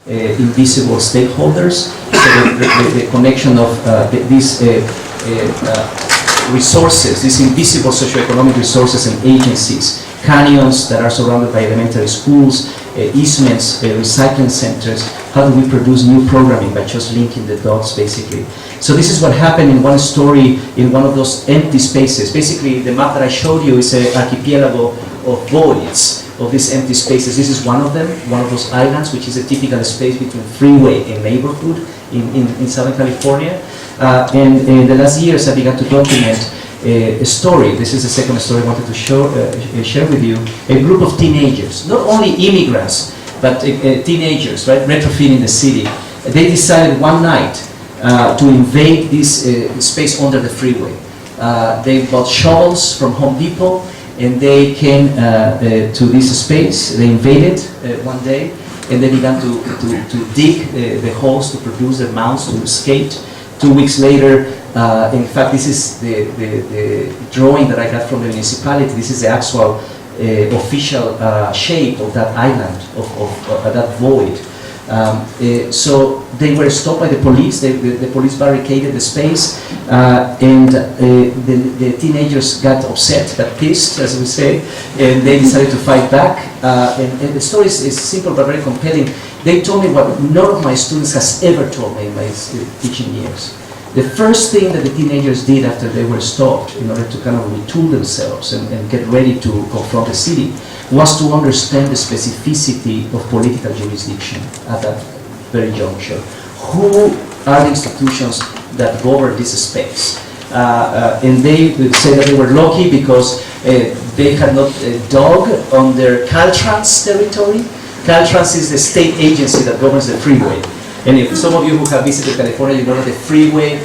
invisible stakeholders. So the connection of these resources, these invisible socioeconomic resources and agencies, canyons that are surrounded by elementary schools, easements, recycling centers. How do we produce new programming? By just linking the dots, basically. So this is what happened in one story in one of those empty spaces. Basically, the map that I showed you is an archipelago of voids, of these empty spaces. This is one of them, one of those islands, which is a typical space between freeway and neighborhood in Southern California. And in the last years, I began to document a story. This is the second story I wanted to share with you. A group of teenagers, not only immigrants, but teenagers, right, retrofitting the city. They decided one night to invade this space under the freeway. They bought shovels from Home Depot, and they came to this space. They invaded one day, and they began to dig the holes to produce the mounts to skate. 2 weeks later, in fact, this is the drawing that I got from the municipality. This is the actual official shape of that island, of that void. So they were stopped by the police. The police barricaded the space, and the teenagers got upset, got pissed, as we say, and they decided to fight back. And the story is simple but very compelling. They told me what none of my students has ever told me in my teaching years. The first thing that the teenagers did after they were stopped in order to kind of retool themselves and get ready to confront the city was to understand the specificity of political jurisdiction at that very juncture. Who are the institutions that govern this space? And they would say that they were lucky because they had not dug on their Caltrans territory. Caltrans is the state agency that governs the freeway. And if some of you who have visited California, you know that the freeway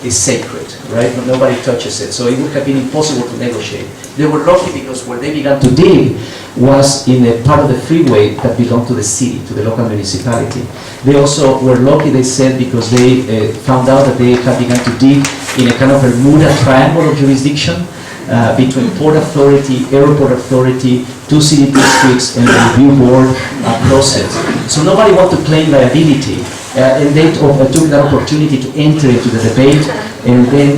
is sacred, right? Nobody touches it. So it would have been impossible to negotiate. They were lucky because where they began to dig was in a part of the freeway that belonged to the city, to the local municipality. They also were lucky, they said, because they found out that they had begun to dig in a kind of Bermuda triangle of jurisdiction between Port Authority, Airport Authority, 2 city districts, and the review board process. So nobody wanted to claim liability. And they took that opportunity to enter into the debate. And then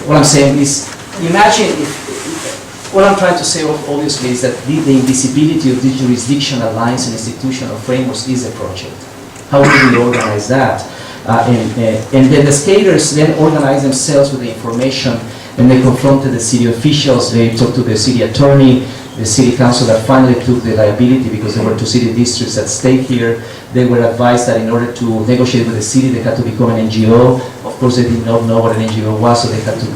what I'm saying is, imagine if, what I'm trying to say obviously is that the invisibility of these jurisdictional lines and institutional frameworks is a project. How do we organize that? And then the skaters then organize themselves with the information, and they confronted the city officials. They talked to the city attorney, the city council that finally took the liability because there were 2 city districts at stake here. They were advised that in order to negotiate with the city, they had to become an NGO. Of course, they did not know what an NGO was, so they had to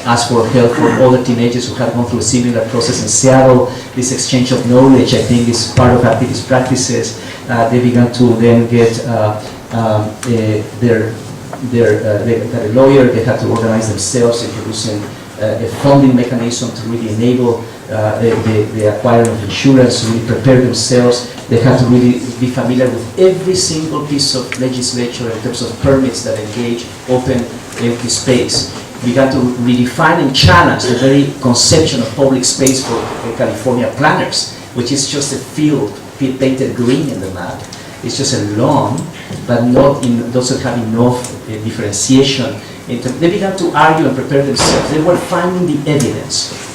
ask for help from other teenagers who had gone through a similar process in Seattle. This exchange of knowledge, I think, is part of activist practices. They began to then get they got a lawyer. They had to organize themselves, introducing a funding mechanism to really enable the acquiring of insurance, to really prepare themselves. They had to really be familiar with every single piece of legislature in terms of permits that engage open, empty space. We got to redefine and challenge the very conception of public space for California planners, which is just a field painted green in the map. It's just a lawn, but doesn't have enough differentiation. They began to argue and prepare themselves. They were finding the evidence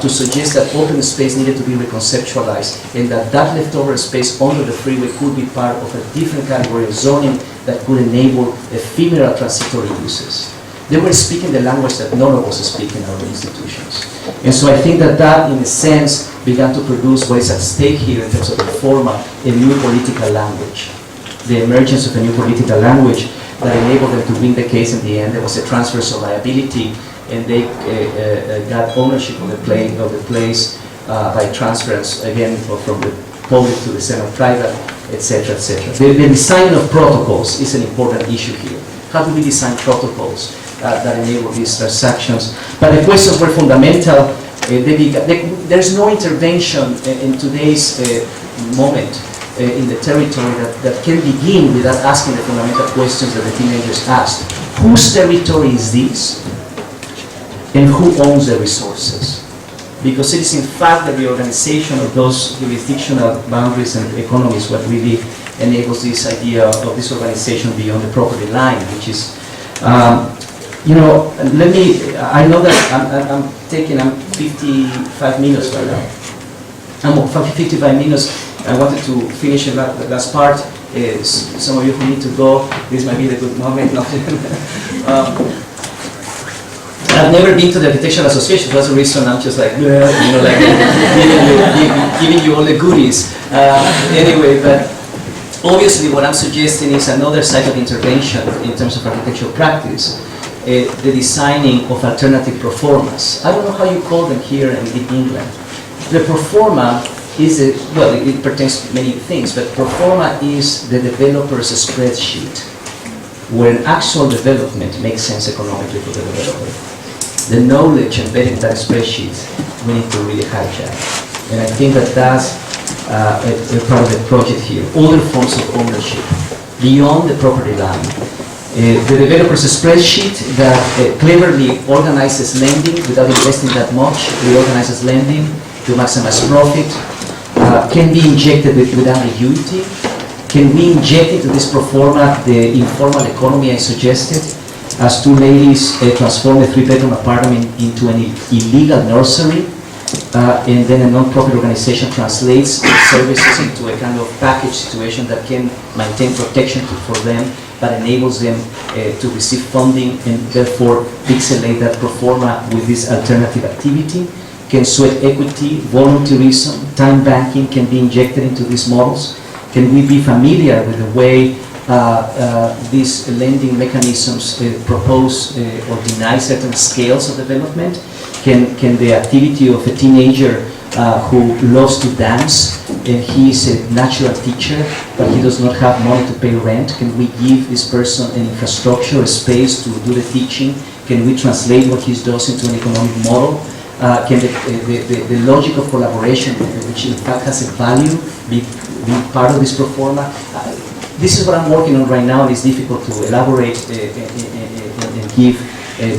to suggest that open space needed to be reconceptualized, and that leftover space under the freeway could be part of a different category of zoning that could enable ephemeral transitory uses. They were speaking the language that none of us speak in our institutions. And so I think that in a sense, began to produce what is at stake here in terms of PROFORMA, a new political language. The emergence of a new political language that enabled them to win the case in the end. There was a transfer of liability, and they got ownership of the place by transference, again, from the public to the semi-private, etc., etc. The design of protocols is an important issue here. How do we design protocols that enable these transactions? But the questions were fundamental. There's no intervention in today's moment in the territory that can begin without asking the fundamental questions that the teenagers asked. Whose territory is this? And who owns the resources? Because it is in fact the reorganization of those jurisdictional boundaries and economies what really enables this idea of this organization beyond the property line, which is, you know, I know that I'm 55 minutes right now. I'm 55 minutes. I wanted to finish the last part. Some of you who need to go, this might be the good moment. I've never been to the Architectural Association. That's the reason I'm just like, you know, like giving you all the goodies. Anyway, but obviously what I'm suggesting is another side of intervention in terms of architectural practice, the designing of alternative proformas. I don't know how you call them here in England. The proforma is, well, it pertains to many things, but proforma is the developer's spreadsheet, where an actual development makes sense economically for the developer. The knowledge embedded in that spreadsheet, we need to really hijack. And I think that that's a part of the project here. Other forms of ownership, beyond the property line. The developer's spreadsheet that cleverly organizes lending without investing that much, reorganizes lending to maximize profit, can be injected with ambiguity. Can we inject into this proforma the informal economy I suggested? As two ladies transform a 3-bedroom apartment into an illegal nursery, and then a non-profit organization translates services into a kind of package situation that can maintain protection for them, but enables them to receive funding and therefore pixelate that proforma with this alternative activity. Can sweat equity, volunteerism, time banking can be injected into these models? Can we be familiar with the way these lending mechanisms propose or deny certain scales of development? Can the activity of a teenager who loves to dance and he is a natural teacher but he does not have money to pay rent, can we give this person an infrastructure, a space to do the teaching? Can we translate what he does into an economic model? Can the logic of collaboration, which in fact has a value, be part of this proforma? This is what I'm working on right now, and it's difficult to elaborate and give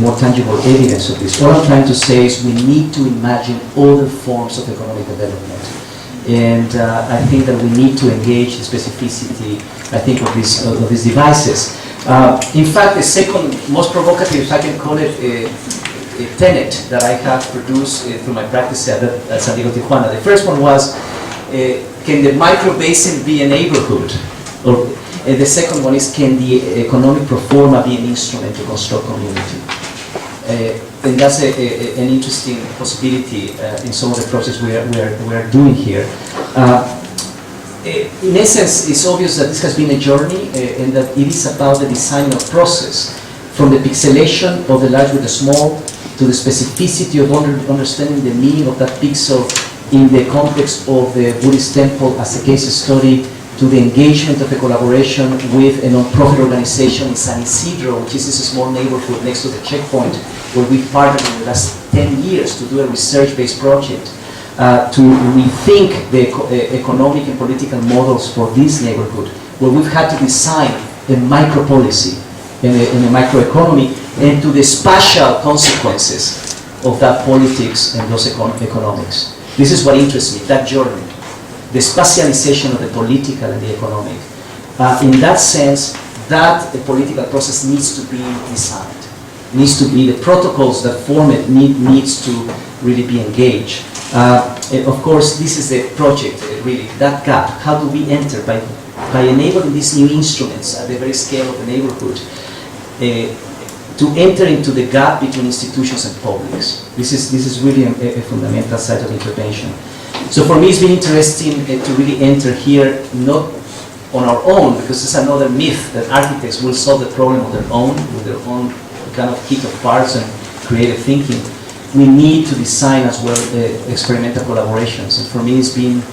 more tangible evidence of this. What I'm trying to say is we need to imagine other forms of economic development. And I think that we need to engage the specificity, I think, of these devices. In fact, the second most provocative, if I can call it, a tenet that I have produced through my practice at San Diego, Tijuana. The first one was, can the micro basin be a neighborhood? Or the second one is, can the economic proforma be an instrument to construct community? And that's an interesting possibility in some of the projects we are doing here. In essence, it's obvious that this has been a journey and that it is about the design of process, from the pixelation of the large with the small, to the specificity of understanding the meaning of that pixel in the context of the Buddhist temple as a case study, to the engagement of a collaboration with a non-profit organization in San Isidro, which is this small neighborhood next to the checkpoint, where we've partnered in the last 10 years to do a research-based project to rethink the economic and political models for this neighborhood, where we've had to design a micro-policy in a microeconomy, and to the spatial consequences of that politics and those economics. This is what interests me, that journey, the spatialization of the political and the economic. In that sense, that political process needs to be designed, needs to be, the protocols that form it needs to really be engaged. Of course, this is the project, really, that gap. How do we enter by enabling these new instruments at the very scale of the neighborhood, to enter into the gap between institutions and publics. This is really a fundamental side of intervention. So for me, it's been interesting to really enter here, not on our own, because it's another myth that architects will solve the problem on their own, with their own kind of kit of parts and creative thinking. We need to design as well experimental collaborations. And for me, it's been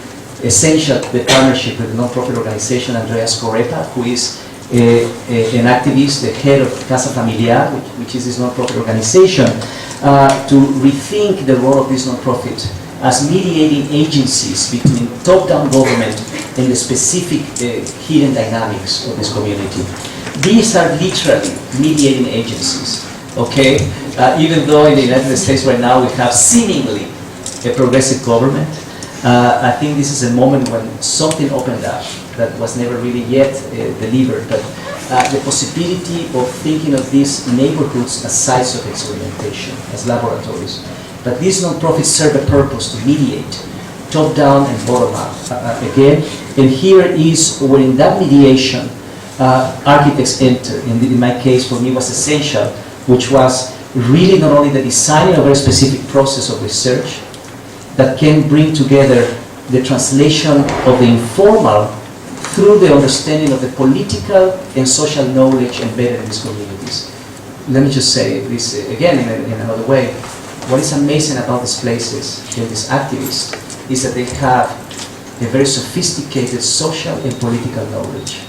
essential, the partnership with the non-profit organization Andreas Correta, who is an activist, the head of Casa Familiar, which is this non-profit organization, to rethink the role of this non-profit as mediating agencies between top-down government and the specific hidden dynamics of this community. These are literally mediating agencies, okay? Even though in the United States right now we have seemingly a progressive government, I think this is a moment when something opened up that was never really yet delivered, but the possibility of thinking of these neighborhoods as sites of experimentation, as laboratories. But these non-profits serve a purpose to mediate, top-down and bottom-up again. And here is where in that mediation, architects enter. In my case, for me, was essential, which was really not only the designing of a very specific process of research that can bring together the translation of the informal through the understanding of the political and social knowledge embedded in these communities. Let me just say this again in another way. What is amazing about these places and these activists is that they have a very sophisticated social and political knowledge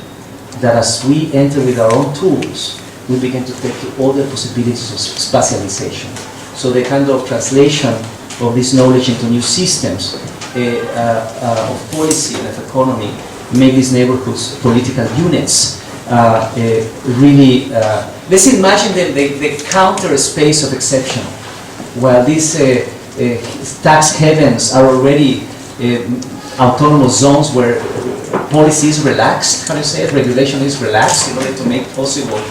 that as we enter with our own tools, we begin to take to other possibilities of spatialization. So the kind of translation of this knowledge into new systems of policy and of economy make these neighborhoods political units. Really, let's imagine the counter space of exception. While these tax havens are already autonomous zones where policy is relaxed, how do you say it, regulation is relaxed in order to make possible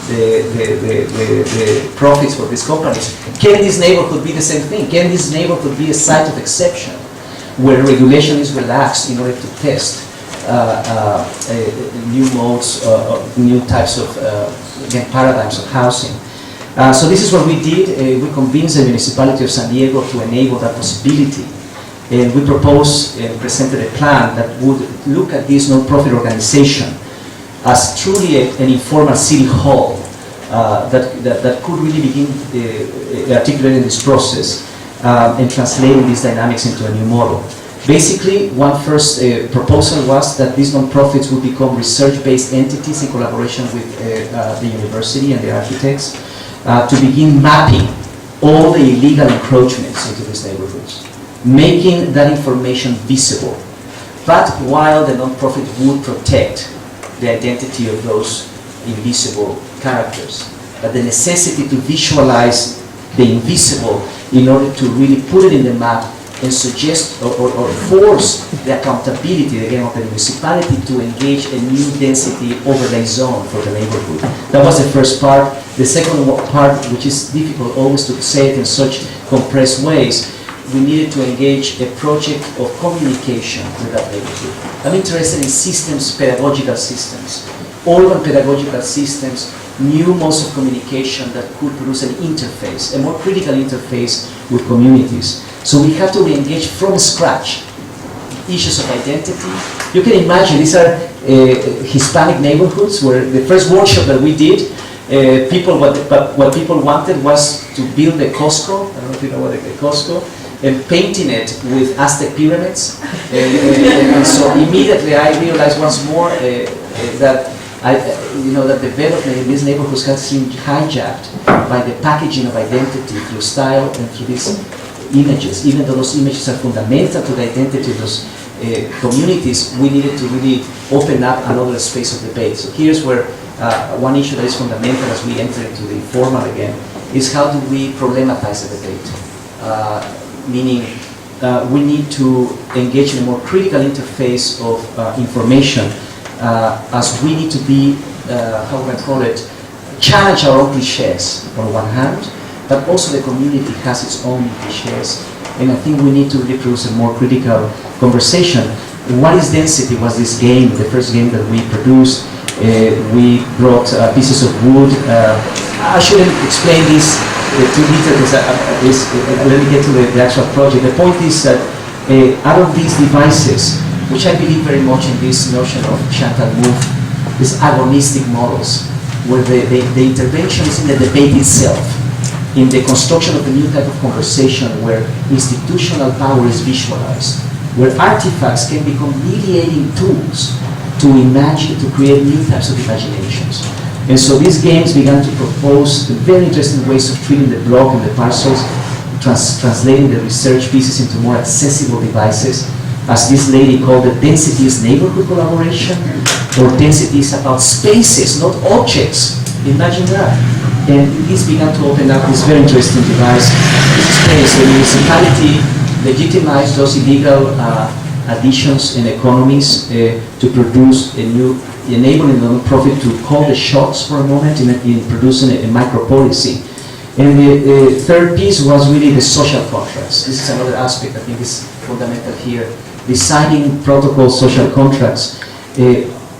the profits for these companies. Can this neighborhood be the same thing? Can this neighborhood be a site of exception where regulation is relaxed in order to test new modes, new types of, again, paradigms of housing? So this is what we did. We convinced the municipality of San Diego to enable that possibility. And we proposed and presented a plan that would look at this non-profit organization as truly an informal city hall that could really begin articulating this process and translating these dynamics into a new model. Basically, one first proposal was that these non-profits would become research-based entities in collaboration with the university and the architects to begin mapping all the illegal encroachments into these neighborhoods, making that information visible, but while the non-profit would protect the identity of those invisible characters. But the necessity to visualize the invisible in order to really put it in the map and suggest or force the accountability again of the municipality to engage a new density overlay zone for the neighborhood. That was the first part. The second part, which is difficult always to say it in such compressed ways, we needed to engage a project of communication with that neighborhood. I'm interested in systems, pedagogical systems, urban pedagogical systems, new modes of communication that could produce an interface, a more critical interface with communities. So we have to re-engage from scratch issues of identity. You can imagine these are Hispanic neighborhoods where the first workshop that we did, what people wanted was to build a Costco. I don't know if you know what a Costco, and painting it with Aztec pyramids. And so immediately I realized once more that that development in these neighborhoods has been hijacked by the packaging of identity through style and through these images. Even though those images are fundamental to the identity of those communities, we needed to really open up another space of debate. So here's where one issue that is fundamental as we enter into the informal again is how do we problematize the debate? Meaning we need to engage in a more critical interface of information as we need to be, how can I call it, challenge our own cliches on one hand, but also the community has its own cliches, and I think we need to really produce a more critical conversation. What is density? Was this game, the first game that we produced? We brought pieces of wood. I shouldn't explain this too detailed because let me get to the actual project. The point is that out of these devices, which I believe very much in this notion of Chantal Mouffe, these agonistic models, where the intervention is in the debate itself, in the construction of a new type of conversation where institutional power is visualized, where artifacts can become mediating tools to imagine, to create new types of imaginations. And so these games began to propose very interesting ways of treating the block and the parcels, translating the research pieces into more accessible devices. As this lady called it, density is neighborhood collaboration, or density is about spaces, not objects. Imagine that. And this began to open up this very interesting device. This space, the municipality legitimize those illegal additions and economies to produce a new, enabling the non-profit to call the shots for a moment in producing a micro-policy. And the third piece was really the social contracts. This is another aspect I think is fundamental here. Designing protocol social contracts,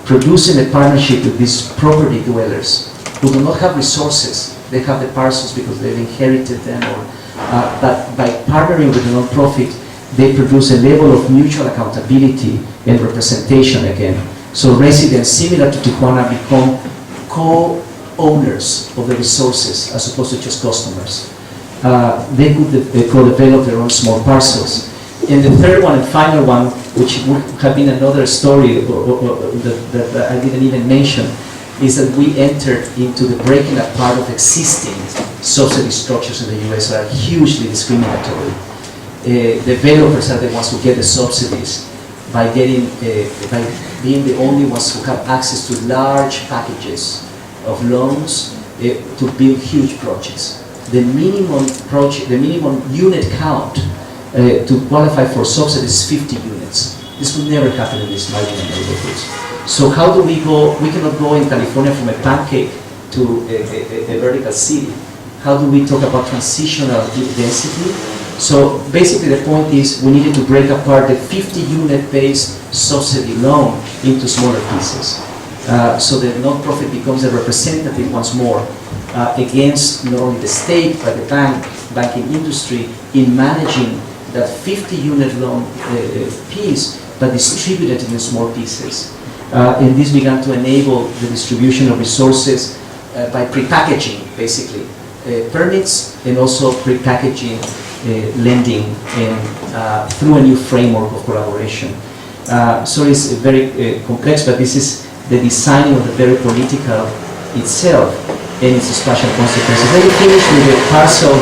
producing a partnership with these property dwellers who do not have resources. They have the parcels because they've inherited them, but by partnering with the non-profit, they produce a level of mutual accountability and representation again. So residents, similar to Tijuana, become co-owners of the resources as opposed to just customers. They could co-develop their own small parcels. And the third one and final one, which would have been another story that I didn't even mention, is that we entered into the breaking apart of existing subsidy structures in the US that are hugely discriminatory. Developers are the ones who get the subsidies by being the only ones who have access to large packages of loans to build huge projects. The minimum unit count to qualify for subsidies is 50 units. This would never happen in these marginal neighborhoods. So how do we go? We cannot go in California from a pancake to a vertical city. How do we talk about transitional density? So basically the point is we needed to break apart the 50 unit based subsidy loan into smaller pieces. So the non-profit becomes a representative once more against not only the state but the banking industry in managing that 50 unit loan piece but distributed in small pieces. And this began to enable the distribution of resources by prepackaging basically permits and also prepackaging lending and through a new framework of collaboration. So it's very complex, but this is the designing of the very political itself and its spatial consequences. Let me finish with the parcel,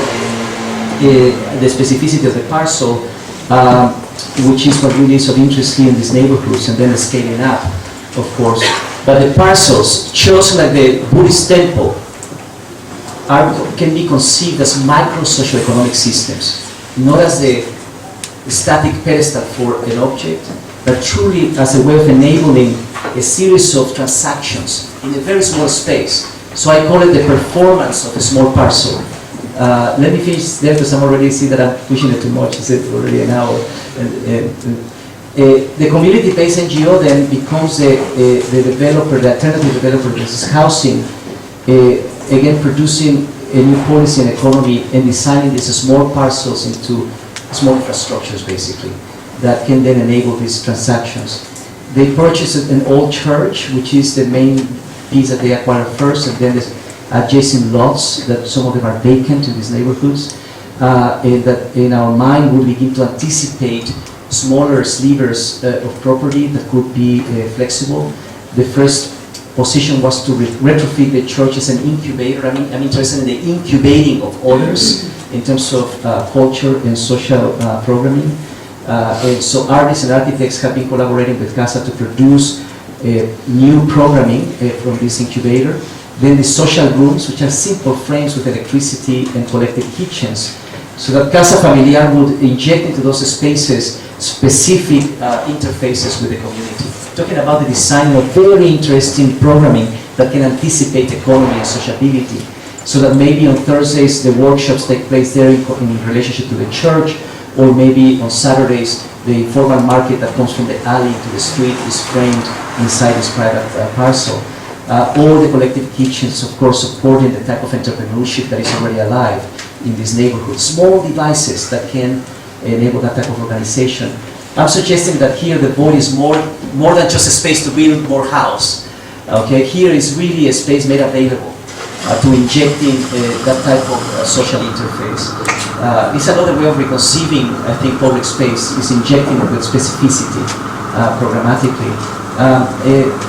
the specificity of the parcel, which is what really is of interest here in these neighborhoods, and then the scaling up, of course. But the parcels, just like the Buddhist temple, can be conceived as micro socioeconomic systems, not as the static pedestal for an object, but truly as a way of enabling a series of transactions in a very small space. So I call it the performance of a small parcel. Let me finish there because I'm already see that I'm pushing it too much. It's already an hour. The community-based NGO then becomes the developer, the alternative developer. This is housing. Again, producing a new policy and economy and designing these small parcels into small infrastructures, basically, that can then enable these transactions. They purchased an old church, which is the main piece that they acquired first, and then there's adjacent lots that some of them are vacant in these neighborhoods, and that in our mind we begin to anticipate smaller slivers of property that could be flexible. The first position was to retrofit the church as an incubator. I'm interested in the incubating of others in terms of culture and social programming. And so artists and architects have been collaborating with Casa to produce new programming from this incubator. Then the social rooms, which are simple frames with electricity and collective kitchens, so that Casa Familiar would inject into those spaces specific interfaces with the community. Talking about the design of very interesting programming that can anticipate economy and sociability, so that maybe on Thursdays the workshops take place there in relationship to the church, or maybe on Saturdays the informal market that comes from the alley to the street is framed inside this private parcel. Or the collective kitchens, of course, supporting the type of entrepreneurship that is already alive in these neighborhoods. Small devices that can enable that type of organization. I'm suggesting that here the void is more than just a space to build more house. Okay, here is really a space made available to injecting that type of social interface. It's another way of reconceiving, I think, public space is injecting it with specificity programmatically.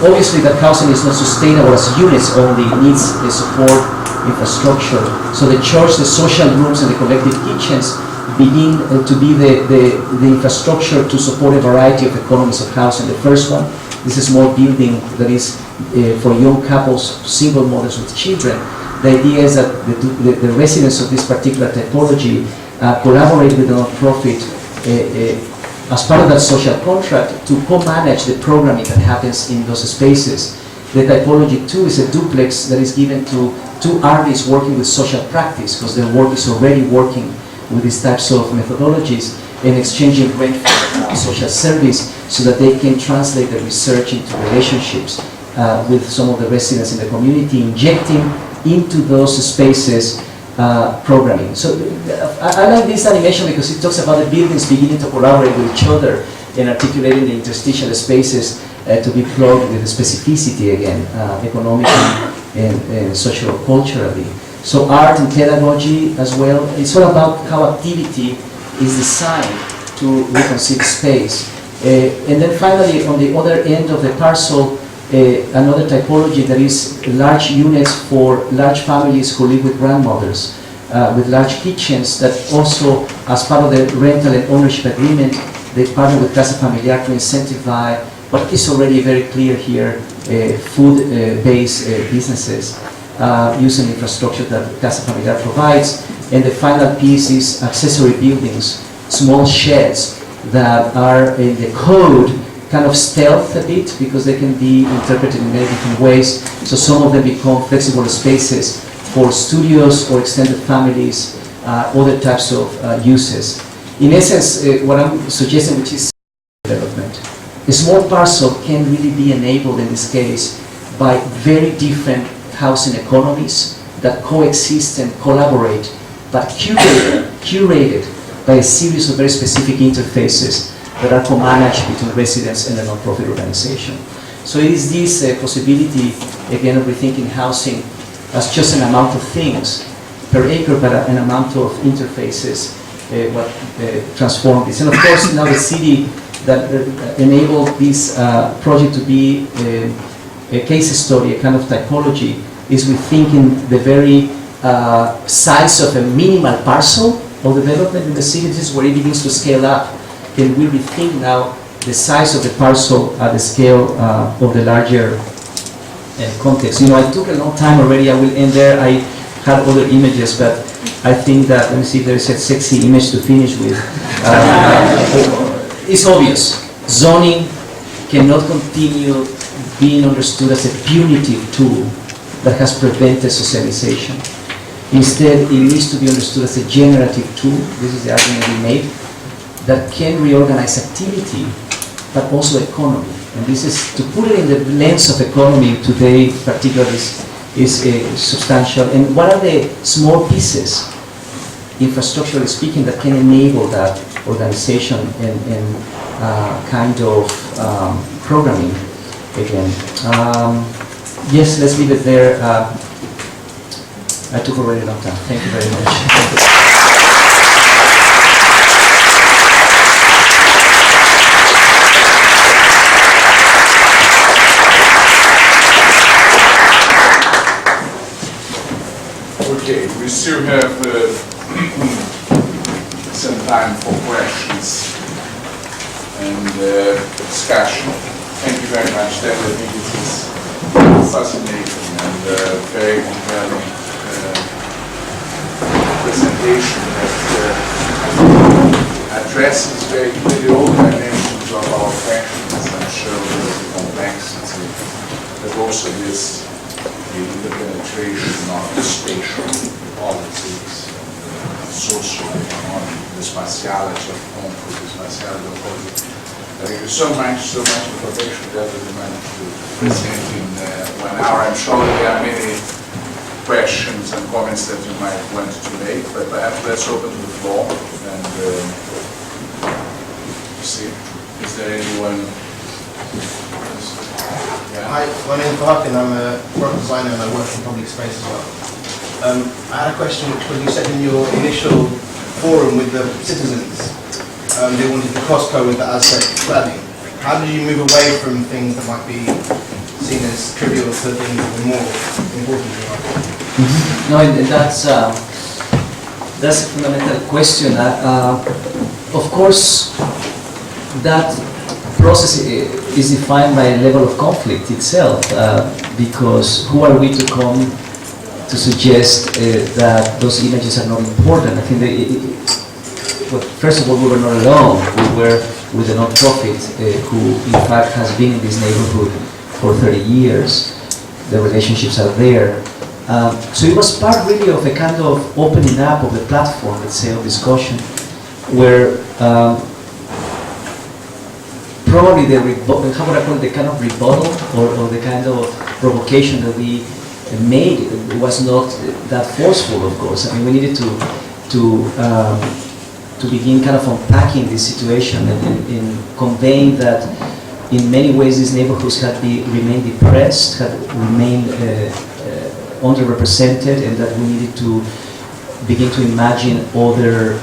Obviously, that housing is not sustainable as units only. It needs a support infrastructure. So the church, the social rooms, and the collective kitchens begin to be the infrastructure to support a variety of economies of housing. The first one, this is a small building that is for young couples, single mothers with children. The idea is that the residents of this particular typology collaborate with the non-profit as part of that social contract, to co-manage the programming that happens in those spaces. The typology 2 is a duplex that is given to two artists working with social practice, because their work is already working with these types of methodologies and exchanging rent for social service, so that they can translate the research into relationships with some of the residents in the community, injecting into those spaces programming. So I like this animation because it talks about the buildings beginning to collaborate with each other and articulating the interstitial spaces to be plugged with the specificity again, economically and socio-culturally. So art and pedagogy as well, it's all about how activity is designed to reconcile space. And then finally, on the other end of the parcel, another typology that is large units for large families who live with grandmothers, with large kitchens that also, as part of the rental and ownership agreement, they partner with Casa Familiar to incentivize what is already very clear here, food-based businesses using infrastructure that Casa Familiar provides. And the final piece is accessory buildings, small sheds that are in the code kind of stealth a bit because they can be interpreted in many different ways. So some of them become flexible spaces for studios or extended families, other types of uses. In essence, what I'm suggesting, which is development. A small parcel can really be enabled in this case by very different housing economies that coexist and collaborate, but curated by a series of very specific interfaces that are co-managed between residents and a non-profit organization. So it is this possibility, again, of rethinking housing as just an amount of things per acre, but an amount of interfaces what transform this. And of course, now the city that enabled this project to be a case study, a kind of typology, is rethinking the very size of a minimal parcel of development in the city. This is where it begins to scale up. Can we rethink now the size of the parcel at the scale of the larger context? You know, I took a long time already. I will end there. I had other images, but I think that, let me see if there is a sexy image to finish with. It's obvious. Zoning cannot continue being understood as a punitive tool that has prevented socialization. Instead, it needs to be understood as a generative tool. This is the argument we made, that can reorganize activity, but also economy. And this is, to put it in the lens of economy today, particularly, is substantial. And what are the small pieces, infrastructurally speaking, that can enable that organization and kind of programming again? Yes, let's leave it there. I took already a long time. Thank you very much. Okay, we still have some time for questions and discussion. Thank you very much, Ted. I think it is fascinating and very compelling presentation that addresses very clearly all dimensions of our questions and shows the complexity, but also this the penetration of the spatial politics, socio-economic, the spatiality of conflict, the spatiality of politics. I think there's so much information that we managed to present in 1 hour. I'm sure there are many questions and comments that you might want to make, but perhaps let's open to the floor and see, is there anyone? Yeah, hi, my name is Vahakin. I'm a graphic designer and I work in public space as well. I had a question which, when you said in your initial forum with the citizens, they wanted the Costco with the Aztec cladding. How did you move away from things that might be seen as trivial to things that are more important in life? No, that's a fundamental question. Of course, that process is defined by a level of conflict itself, because who are we to come to suggest that those images are not important? I think well, first of all, we were not alone. We were with a non-profit who, in fact, has been in this neighborhood for 30 years. The relationships are there. So it was part really of a kind of opening up of the platform, let's say, of discussion, where probably the how would I call it, the kind of rebuttal or the kind of provocation that we made was not that forceful, of course. I mean, we needed to begin kind of unpacking this situation and conveying that in many ways these neighborhoods had remained depressed, had remained underrepresented, and that we needed to begin to imagine other,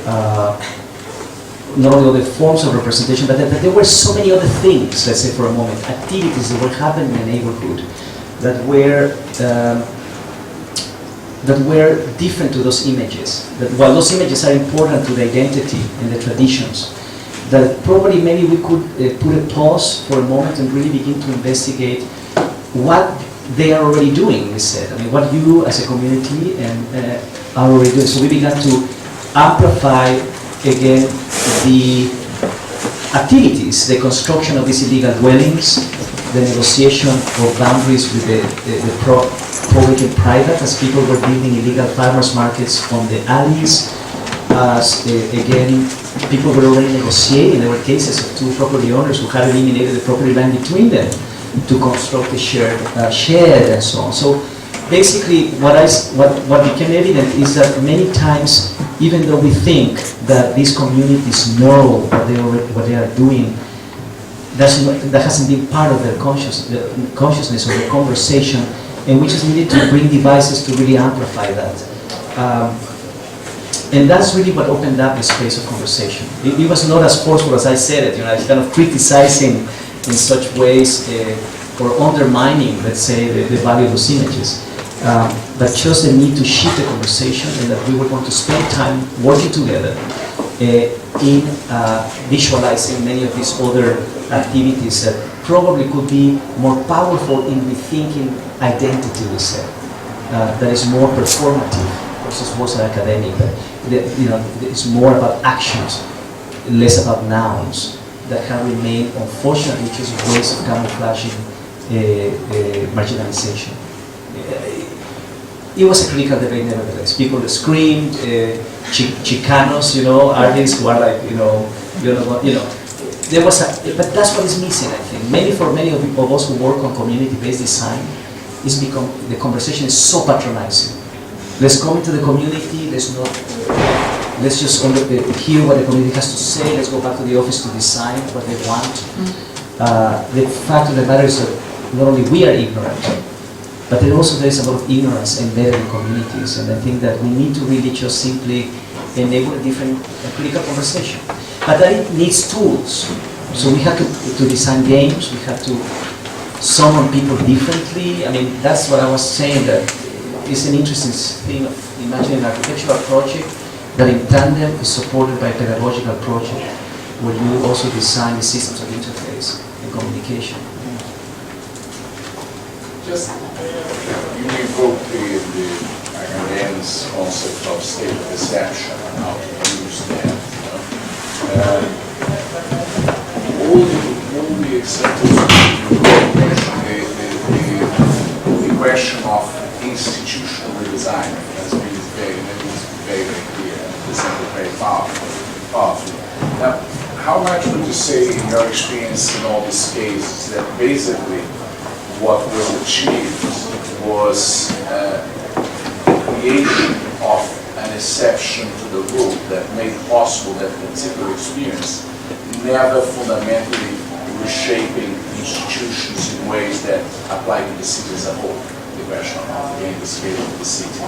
not only other forms of representation, but that there were so many other things, let's say for a moment, activities that were happening in the neighborhood that were different to those images. That while those images are important to the identity and the traditions, that probably maybe we could put a pause for a moment and really begin to investigate what they are already doing, we said. I mean, what you as a community are already doing. So we began to amplify again the activities, the construction of these illegal dwellings, the negotiation of boundaries with the public and private, as people were building illegal farmers markets on the alleys, as again, people were already negotiating. There were cases of two property owners who had eliminated the property line between them to construct a shared shed and so on. So basically, what became evident is that many times, even though we think that these communities know what they are doing, that hasn't been part of their consciousness or their conversation, and we just needed to bring devices to really amplify that. And that's really what opened up the space of conversation. It was not as forceful as I said it, kind of criticizing in such ways or undermining, let's say, the value of those images. But just the need to shift the conversation, and that we were going to spend time working together in visualizing many of these other activities that probably could be more powerful in rethinking identity, we said, that is more performative versus was academic, but it's more about actions, less about nouns that have remained, unfortunately, just ways of camouflaging marginalization. It was a critical debate, nevertheless. People screamed, Chicanos, artists who are like, there was but that's what is missing, I think. For many of us who work on community-based design, the conversation is so patronizing. Let's come into the community, let's just hear what the community has to say, let's go back to the office to design what they want. The fact of the matter is that not only we are ignorant, but there is a lot of ignorance embedded in communities, and I think that we need to really just simply enable a different critical conversation. But that it needs tools. So we have to design games, we have to summon people differently. I mean, that's what I was saying, that it's an interesting thing of imagining an architectural project that in tandem is supported by a pedagogical project where you also design the systems of interface and communication. Just, you evoke the Hegelian's concept of state perception and how to use that. All the examples you mentioned, the question of institutional redesign has been very clear, presented very powerfully. Now, how much would you say, in your experience in all these cases, that basically what was achieved was creation of an exception to the rule that made possible that particular experience, never fundamentally reshaping institutions in ways that apply to the city as a whole? The question of again the scale of the city.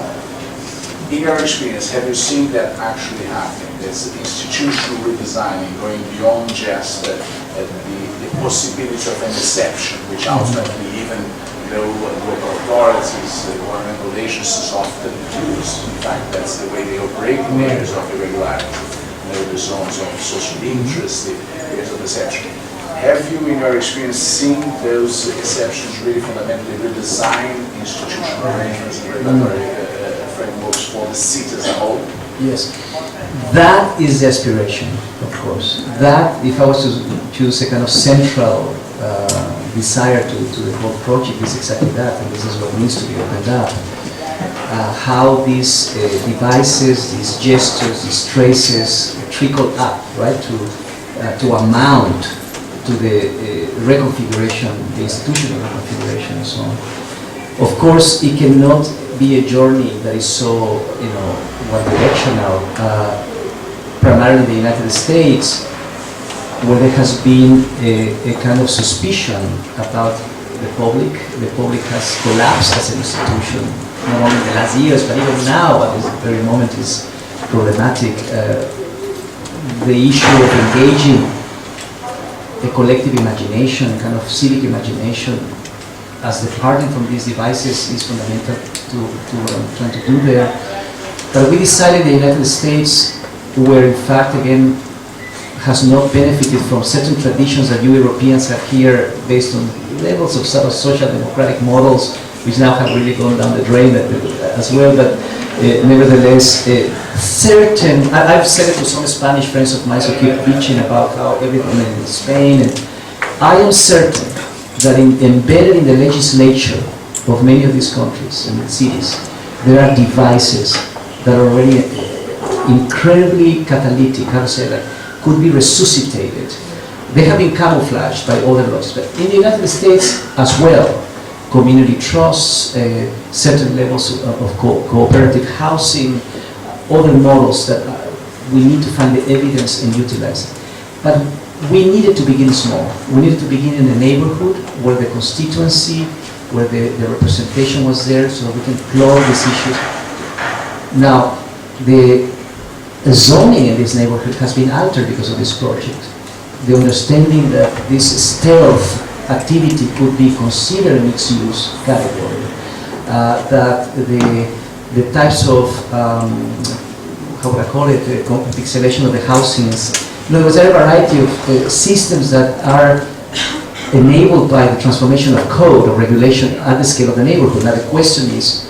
In your experience, have you seen that actually happening? There's institutional redesigning going beyond just the possibility of an exception, which ultimately even local authorities, governmental agencies often use. In fact, that's the way they operate in areas of irregularity. The zones of social interest, the areas of exception. Have you, in your experience, seen those exceptions really fundamentally redesign institutional arrangements and regulatory frameworks for the city as a whole? Yes, that is the aspiration, of course. That, if I was to choose a kind of central desire to the whole project, is exactly that, and this is what needs to be opened up. How these devices, these gestures, these traces trickle up, right, to amount to the reconfiguration, the institutional reconfiguration, and so on. Of course, it cannot be a journey that is so, one-directional. Primarily in the United States, where there has been a kind of suspicion about the public. The public has collapsed as an institution, not only in the last years, but even now, at this very moment, is problematic. The issue of engaging a collective imagination, kind of civic imagination, as departing from these devices is fundamental to what I'm trying to do there. But we decided in the United States, where in fact, again, has not benefited from certain traditions that you Europeans have here based on levels of sort of social democratic models, which now have really gone down the drain as well. But nevertheless, certain, I've said it to some Spanish friends of mine who keep bitching about how everything in Spain, and I am certain that embedded in the legislature of many of these countries and cities, there are devices that are already incredibly catalytic, how to say that, could be resuscitated. They have been camouflaged by other laws, but in the United States as well, community trusts, certain levels of cooperative housing, other models that we need to find the evidence and utilize. But we needed to begin small. We needed to begin in a neighborhood where the constituency, where the representation was there, so we can explore these issues. Now, the zoning in this neighborhood has been altered because of this project. The understanding that this stealth activity could be considered a mixed-use category, that the types of, how would I call it, pixelation of the housings. In other words, there are a variety of systems that are enabled by the transformation of code or regulation at the scale of the neighborhood. Now the question is,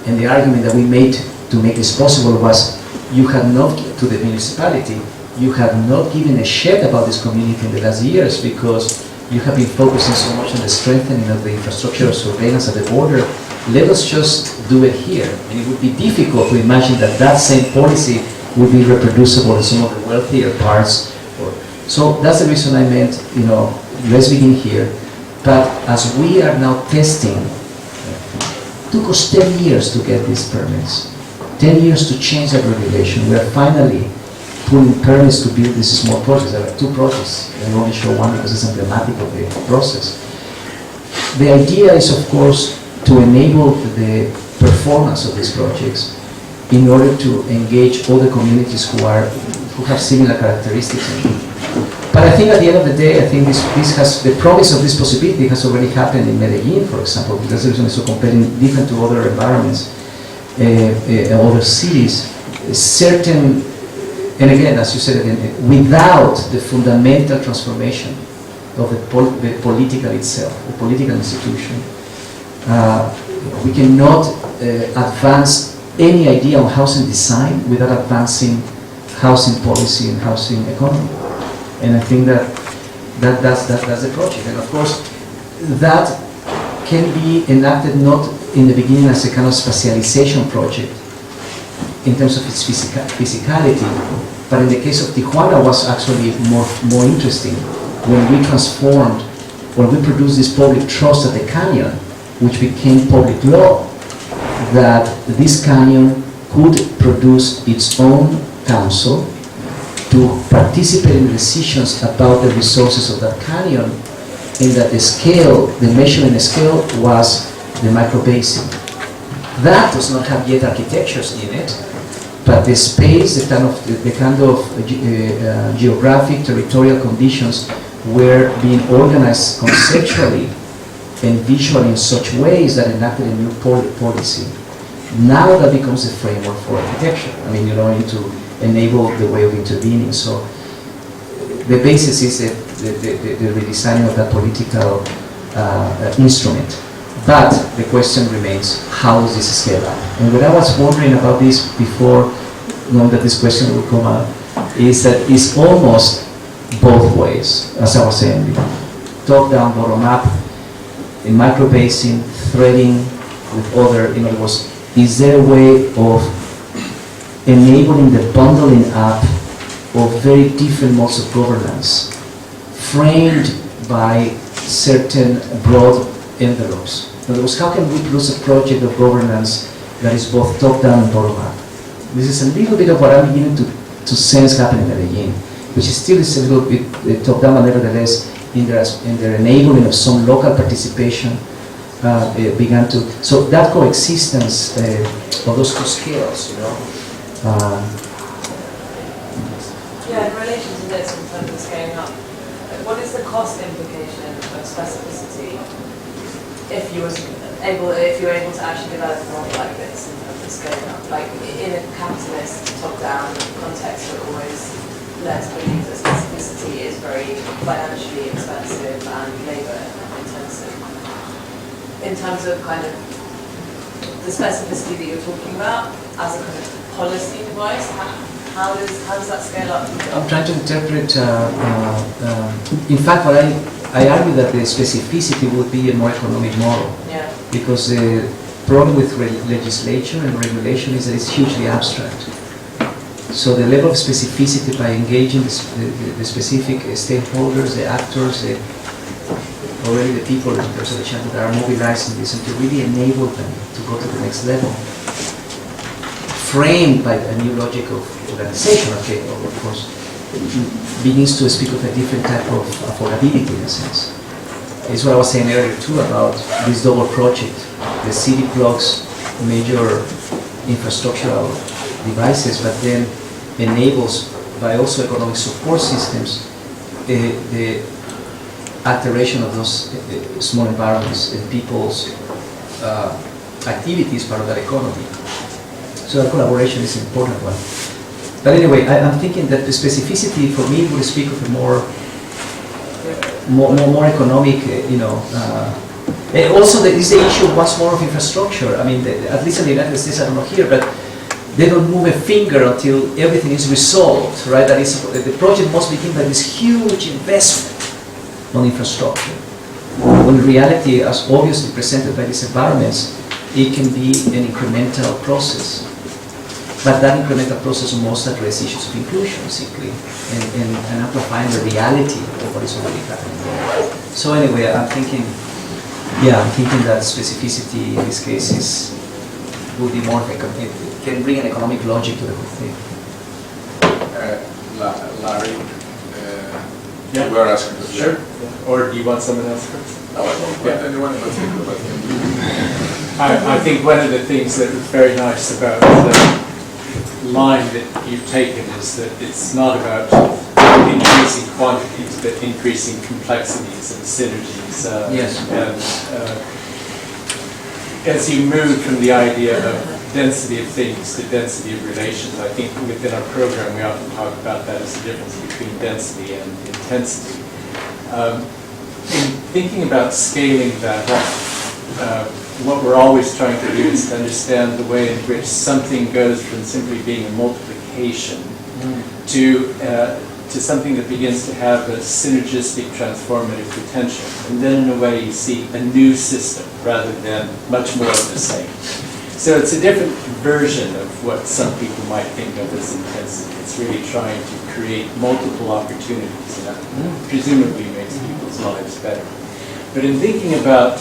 and the argument that we made to make this possible was, you have not, to the municipality, you have not given a shit about this community in the last years because you have been focusing so much on the strengthening of the infrastructure of surveillance at the border. Let us just do it here. And it would be difficult to imagine that that same policy would be reproducible in some of the wealthier parts. So that's the reason I meant, let's begin here. But as we are now testing, it took us 10 years to get these permits. 10 years to change that regulation. We are finally pulling permits to build these small projects. There are 2 projects. I only show one because it's emblematic of the process. The idea is, of course, to enable the performance of these projects in order to engage other communities who have similar characteristics. But I think at the end of the day, I think this has, the promise of this possibility has already happened in Medellin, for example, because the reason is so compelling, different to other environments, other cities. Certain, and again, as you said, without the fundamental transformation of the political itself, the political institution, we cannot advance any idea on housing design without advancing housing policy and housing economy. And I think that's the project. And of course, that can be enacted not in the beginning as a kind of specialization project in terms of its physicality, but in the case of Tijuana was actually more interesting when we transformed, when we produced this public trust at the canyon, which became public law, that this canyon could produce its own council to participate in decisions about the resources of that canyon, and that the scale, the measurement scale was the microbasin. That does not have yet architectures in it, but the space, the kind of geographic, territorial conditions were being organized conceptually and visually in such ways that enacted a new policy. Now that becomes a framework for architecture. I mean, to enable the way of intervening. So the basis is the redesigning of that political instrument. But the question remains, how does this scale up? And when I was wondering about this before, knowing that this question will come up, is that it's almost both ways, as I was saying before. Top-down, bottom-up, in micro-basing, threading with other, in other words, is there a way of enabling the bundling up of very different modes of governance, framed by certain broad envelopes? In other words, how can we produce a project of governance that is both top-down and bottom-up? This is a little bit of what I'm beginning to sense happening in Medellin, which is still is a little bit top-down, but nevertheless, in their enabling of some local participation, began to, so that coexistence of those two scales, you know. Yeah, in relation to this, in terms of scaling up, what is the cost implication of specificity if you were able to actually develop a model like this in terms of scaling up? Like in a capitalist top-down context, we're always led to believe that specificity is very financially expensive and labour intensive. In terms of kind of the specificity that you're talking about as a kind of policy device, how does that scale up? I'm trying to interpret, in fact, what I argue that the specificity would be a more economic model. Yeah. Because the problem with legislation and regulation is that it's hugely abstract. So the level of specificity by engaging the specific stakeholders, the actors, already the people in terms of the chapter that are mobilizing this, and to really enable them to go to the next level, framed by a new logic of organization, okay, of course, begins to speak of a different type of affordability in a sense. It's what I was saying earlier too about this double project. The city plugs major infrastructural devices, but then enables by also economic support systems the alteration of those small environments and people's activities part of that economy. So that collaboration is an important one. But anyway, I'm thinking that the specificity for me would speak of a more economic, also there is the issue once more of infrastructure. I mean, at least in the United States, I don't know here, but they don't move a finger until everything is resolved, right? That is, the project must begin by this huge investment on infrastructure. When in reality, as obviously presented by these environments, it can be an incremental process. But that incremental process must address issues of inclusion, simply, and amplifying the reality of what is already happening there. So anyway, I'm thinking that specificity in this case would be more, can bring an economic logic to the whole thing. Larry, yeah. you were asking the Sure. Or do you want someone else first? No, I don't want anyone in particular but you. I think one of the things that is very nice about the line that you've taken is that it's not about increasing quantities, but increasing complexities and synergies. Yes. And as you move from the idea of density of things to density of relations, I think within our program we often talk about that as the difference between density and intensity. In thinking about scaling that up, what we're always trying to do is to understand the way in which something goes from simply being a multiplication to something that begins to have a synergistic transformative potential. And then in a way you see a new system rather than much more of the same. So it's a different version of what some people might think of as intensity. It's really trying to create multiple opportunities, and that presumably makes people's lives better. But in thinking about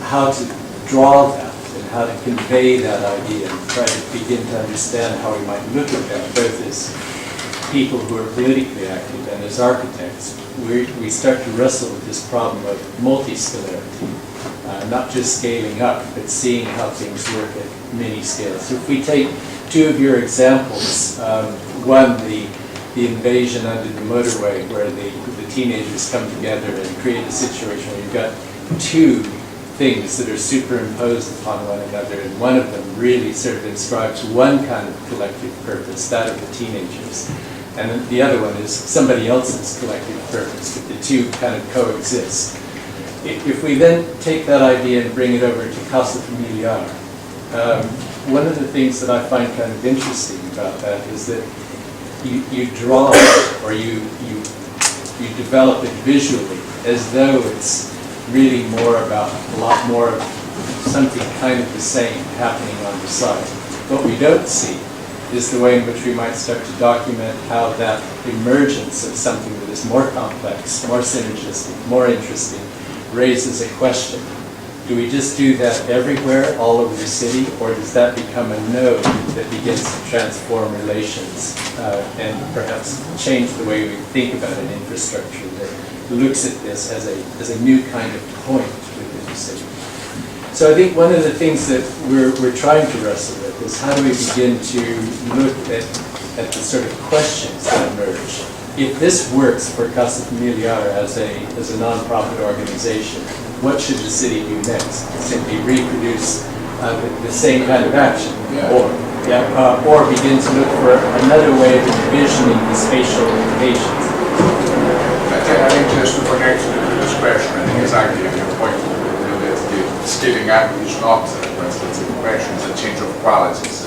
how to draw that and how to convey that idea and try to begin to understand how we might look at that, both as people who are politically active and as architects, we start to wrestle with this problem of multiscalarity, not just scaling up, but seeing how things work at many scales. So if we take two of your examples, one, the invasion under the motorway, where the teenagers come together and create a situation where you've got two things that are superimposed upon one another, and one of them really sort of inscribes one kind of collective purpose, that of the teenagers, and then the other one is somebody else's collective purpose, but the two kind of coexist. If we then take that idea and bring it over to Casa Familiar, one of the things that I find kind of interesting about that is that you draw or you develop it visually as though it's really more about a lot more of something kind of the same happening on the site. What we don't see is the way in which we might start to document how that emergence of something that is more complex, more synergistic, more interesting, raises a question. Do we just do that everywhere, all over the city, or does that become a node that begins to transform relations and perhaps change the way we think about an infrastructure that looks at this as a new kind of point within the city? So I think one of the things that we're trying to wrestle with is how do we begin to look at the sort of questions that emerge. If this works for Casa Familiar as a non-profit organization, what should the city do next? Simply reproduce the same kind of action, or begin to look for another way of envisioning the spatial implications. I think just to connect to the previous question, I think exactly your point that the scaling up is not a question, it's a change of qualities,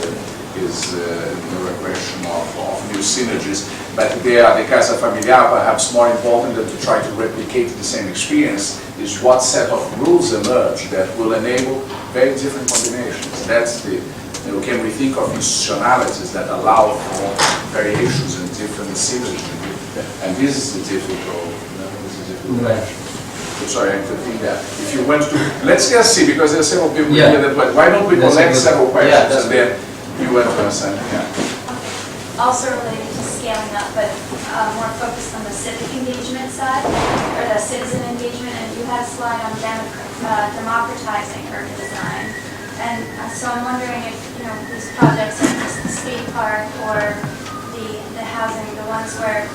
is a question of new synergies. But there, the Casa Familiar, perhaps more important than to try to replicate the same experience, is what set of rules emerge that will enable very different combinations. That's the, can we think of institutionalities that allow for variations in different synergies? And this is the difficult, question. Sorry, I think that. If you went to, let's just see, because there are several people here that, but why don't we collect several questions and then you went to answer? Also related to scaling up, but more focused on the civic engagement side, or the citizen engagement, and you had a slide on democratizing urban design. And so I'm wondering if, these projects like the skate park or the housing, the ones where,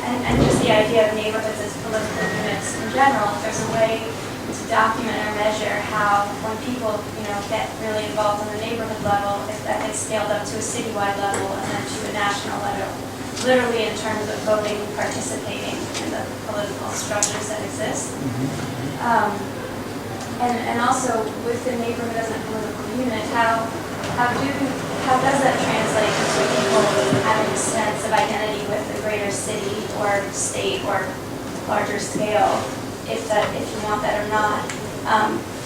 and just the idea of neighborhoods as political units in general, if there's a way to document or measure how when people, get really involved on the neighborhood level, if that gets scaled up to a citywide level and then to a national level, literally in terms of voting, participating in the political structures that exist. And also with the neighborhood as a political unit, how does that translate into people having a sense of identity with the greater city or state or larger scale, if you want that or not,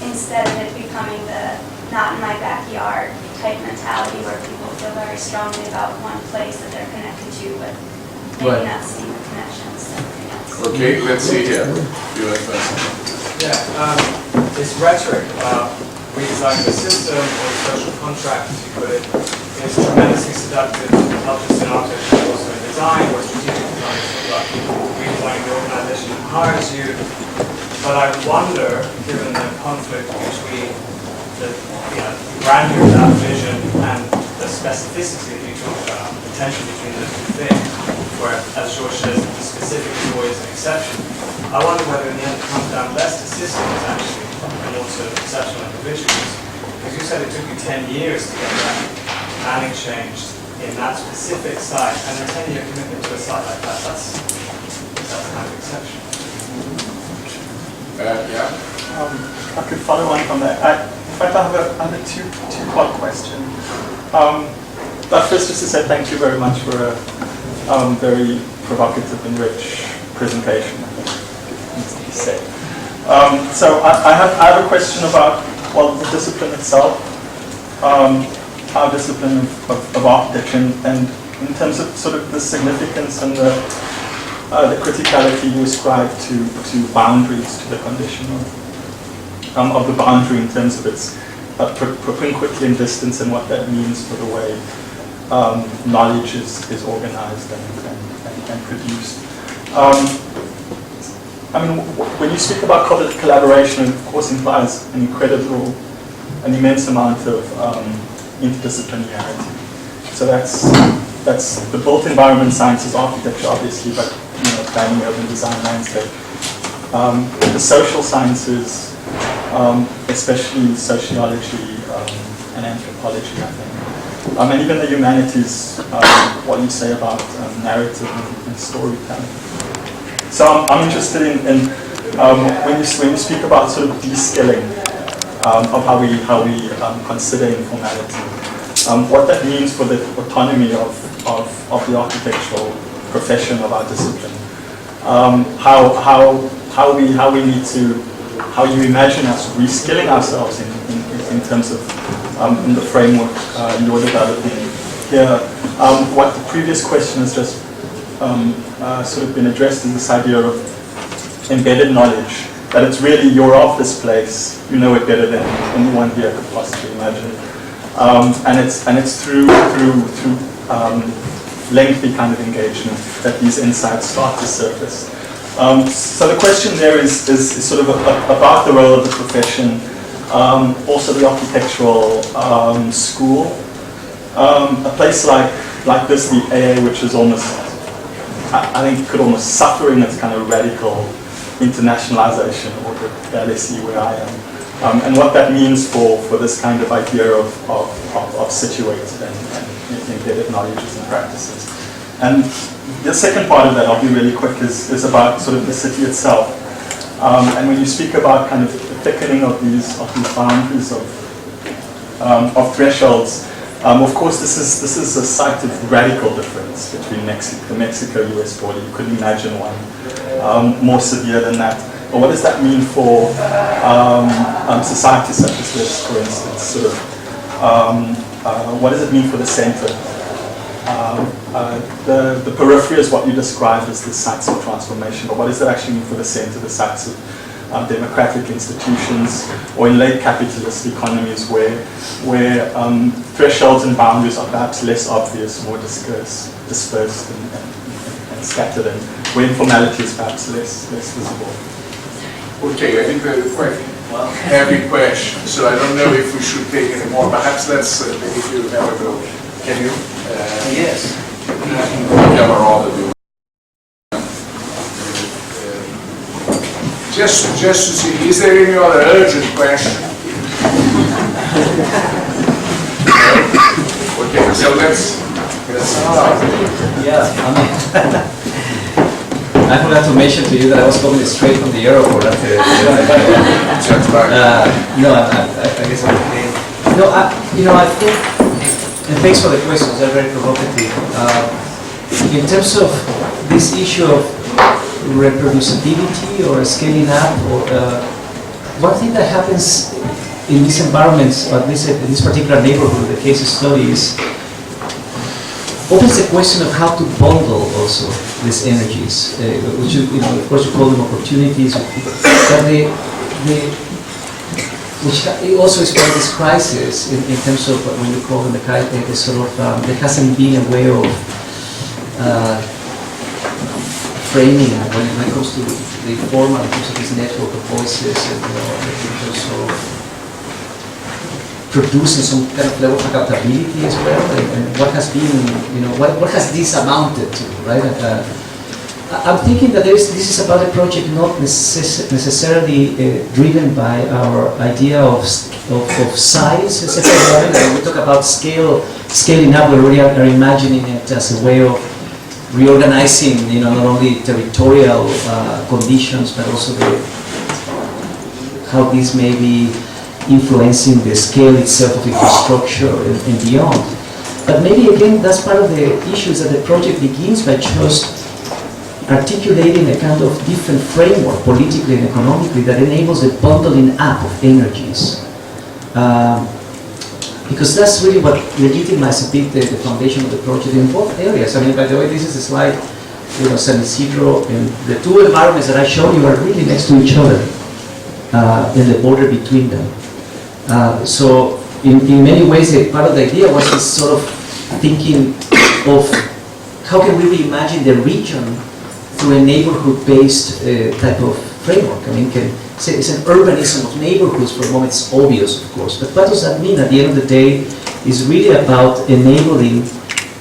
instead of it becoming the not in my backyard type mentality where people feel very strongly about one place that they're connected to, but maybe not seeing the connections to everything else. Okay, let's see here. This rhetoric about redesigning the system or the social contract, as you put it, is tremendously seductive, not just in architecture, but also in design or strategic design. Like redesigning the organization that hires you. But I wonder, given the conflict between the grandeur of that vision and the specificity that you talk about, the tension between those two things, where, as George says, the specific is always an exception. I wonder whether in the end it comes down less to systems actually, and more to exceptional individuals. Because you said it took you 10 years to get that planning changed in that specific site, and a 10-year commitment to a site like that, that's kind of exceptional. I could follow on from that. In fact, I have a two-part question. But first, just to say thank you very much for a very provocative and rich presentation. So I have a question about, the discipline itself, our discipline of architecture, and in terms of sort of the significance and the criticality you ascribe to boundaries, to the condition of the boundary in terms of its propinquity and distance and what that means for the way knowledge is organized and produced. When you speak about collaboration, it of course implies an immense amount of interdisciplinarity. So that's the built environment sciences, architecture, obviously, but planning, urban design, landscape. The social sciences, especially sociology and anthropology, I think. And even the humanities, what you say about narrative and storytelling. So I'm interested in when you speak about sort of de-skilling of how we consider informality. what that means for the autonomy of the architectural profession of our discipline. How we need to, how you imagine us reskilling ourselves in terms of in the framework you're developing here. What the previous question has just sort of been addressed is this idea of embedded knowledge, that it's really you're of this place, you know it better than anyone here could possibly imagine, and it's through lengthy kind of engagement that these insights start to surface. So the question there is sort of about the role of the profession, also the architectural school. A place like this, the AA, which is almost, I think, could almost suffer in its kind of radical internationalization, or the LSE where I am, and what that means for this kind of idea of situated and embedded knowledges and practices. And the second part of that, I'll be really quick, is about sort of the city itself. And when you speak about kind of the thickening of these boundaries of thresholds, of course this is a site of radical difference between the Mexico-US border. You couldn't imagine one more severe than that. But what does that mean for societies such as this, for instance? Sort of, what does it mean for the center? The periphery is what you described as the sites of transformation, but what does that actually mean for the center, the sites of democratic institutions, or in late capitalist economies where thresholds and boundaries are perhaps less obvious, more dispersed and scattered, and where informality is perhaps less visible. Okay, I think that is quite heavy question, so I don't know if we should take any more. Perhaps let's if you never go. Can you? Yes. Cover all of you. Just to see, is there any other urgent question? Okay, so let's start. Yeah, I forgot to mention to you that I was coming straight from the airport after no, I guess I'm okay. No, I think, and thanks for the questions, they're very provocative. In terms of this issue of reproducibility or scaling up, or one thing that happens in these environments, or at least in this particular neighborhood, the case study is opens the question of how to bundle also these energies, which of course you call them opportunities, but which also is part of this crisis in terms of when you call them the sort of there hasn't been a way of framing when it comes to the formal, in terms of this network of voices, and in terms of producing some kind of level of accountability as well, and what has been, what has this amounted to, right? I'm thinking that this is about a project not necessarily driven by our idea of size, etc. When we talk about scaling up, we already are imagining it as a way of reorganizing, not only territorial conditions, but also how this may be influencing the scale itself of infrastructure and beyond. But maybe again, that's part of the issues that the project begins by just articulating a kind of different framework, politically and economically, that enables the bundling up of energies. Because that's really what legitimizes a bit the foundation of the project in both areas. I mean, by the way, this is a slide, San Isidro, and the two environments that I showed you are really next to each other, and the border between them. So in many ways, part of the idea was this sort of thinking of how can we reimagine the region through a neighborhood-based type of framework. I mean, it's an urbanism of neighborhoods. For a moment, it's obvious, of course, but what does that mean at the end of the day is really about enabling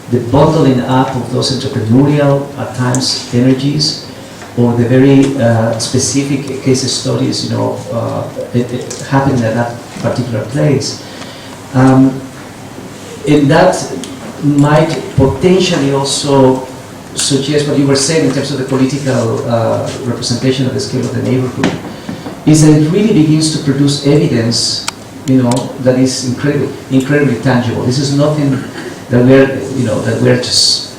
the bundling up of those entrepreneurial, at times, energies, or the very specific case studies, happening at that particular place. And that might potentially also suggest what you were saying in terms of the political representation of the scale of the neighborhood, is that it really begins to produce evidence that is incredibly tangible. This is nothing that we're just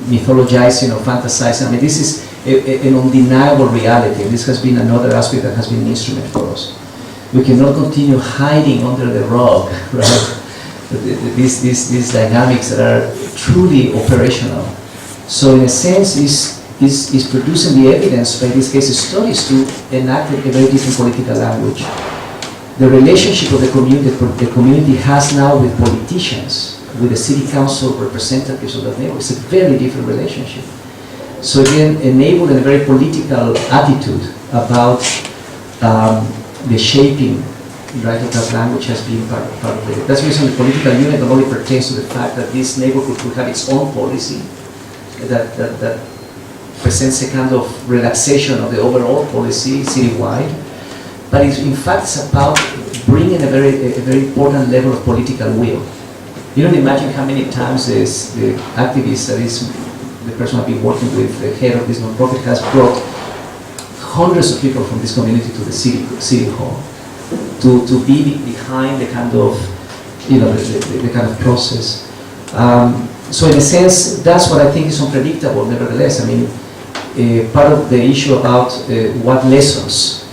mythologizing or fantasizing. I mean, this is an undeniable reality. This has been another aspect that has been an instrument for us. We cannot continue hiding under the rug, right? These dynamics that are truly operational. So in a sense, is producing the evidence, by this case studies, to enact a very different political language. The relationship of the community has now with politicians, with the city council representatives of that neighborhood, it's a very different relationship. So again, enabled a very political attitude about the shaping, right, of that language has been part of it. That's the reason the political unit not only pertains to the fact that this neighborhood could have its own policy that presents a kind of relaxation of the overall policy citywide, but in fact it's about bringing a very important level of political will. You don't imagine how many times the activist, that is the person I've been working with, the head of this nonprofit, has brought hundreds of people from this community to the city hall to be behind the kind of, the kind of process. So in a sense, that's what I think is unpredictable. Nevertheless, I mean, part of the issue about what lessons,